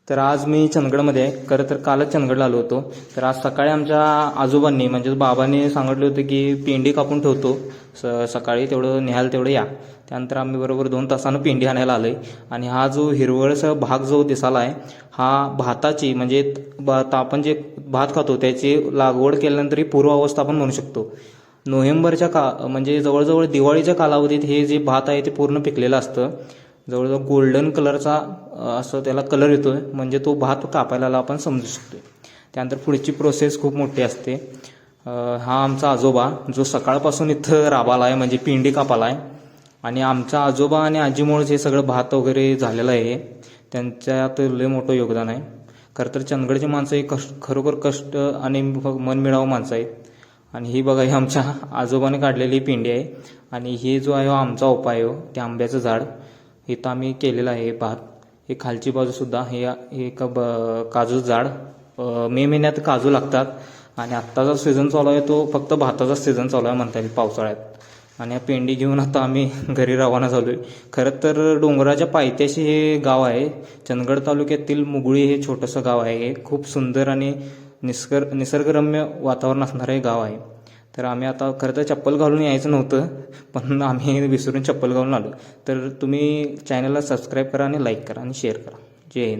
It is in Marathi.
तर आज मी चंदगडमध्ये आहे. खरं तर कालच चंदगडला आलो होतो. तर आज सकाळी आमच्या आजोबांनी म्हणजेच बाबांनी सांगितलं होतं की पेंडी कापून ठेवतो, सकाळी तेवढं न्याल तेवढं या. त्यानंतर आम्ही बरोबर 2 तासानं पेंडी आणायला आलोय. आणि हा जो हिरवळसा भाग जो दिसाला आहे हा भाताची म्हणजे आपण जे भात खातो त्याची लागवड केल्यानंतर ही पूर्वावस्था आपण म्हणू शकतो. नोव्हेंबरच्या म्हणजे जवळजवळ दिवाळीच्या कालावधीत हे जे भात आहे ते पूर्ण पिकलेलं असतं. जवळजवळ गोल्डन कलरचा असं त्याला कलर येतो आहे, म्हणजे तो भात कापायला आपण समजू शकतो. त्यानंतर पुढची प्रोसेस खूप मोठी असते. हा आमचा आजोबा जो सकाळपासून इथं राबाला आहे म्हणजे पिंडी कापाला आहे. आणि आमचा आजोबा आणि आजीमुळेच हे सगळं भात वगैरे झालेलं आहे. त्यांच्यात लय मोठं योगदान आहे. खरं तर चंदगडची माणसं ही खरोखर कष्ट आणि मनमिळावू माणसं आहेत. आणि ही बघा ही आमच्या आजोबाने काढलेली पिंडी आहे. आणि हे जो आहे आमचा उपाय आहे, ते आंब्याचं झाड इथं आम्ही केलेलं आहे भात. हे खालची बाजूसुद्धा हे काजूचं झाड. मे महिन्यात काजू लागतात आणि आत्ताचा सीझन चालू आहे तो फक्त भाताचा सीझन चालू आहे म्हणता येईल पावसाळ्यात. आणि या पेंडी घेऊन आता आम्ही घरी रवाना झालो आहे. खरं तर डोंगराच्या पायथ्याशी हे गाव आहे. चंदगड तालुक्यातील मुगळी हे छोटंसं गाव आहे. हे खूप सुंदर आणि निसर्गरम्य वातावरण असणारं हे गाव आहे. तर आम्ही आता खरं तर चप्पल घालून यायचं नव्हतं, पण आम्ही विसरून चप्पल घालून आलो. तर तुम्ही चॅनलला सबस्क्राईब करा आणि लाईक करा आणि शेअर करा. जय हिंद.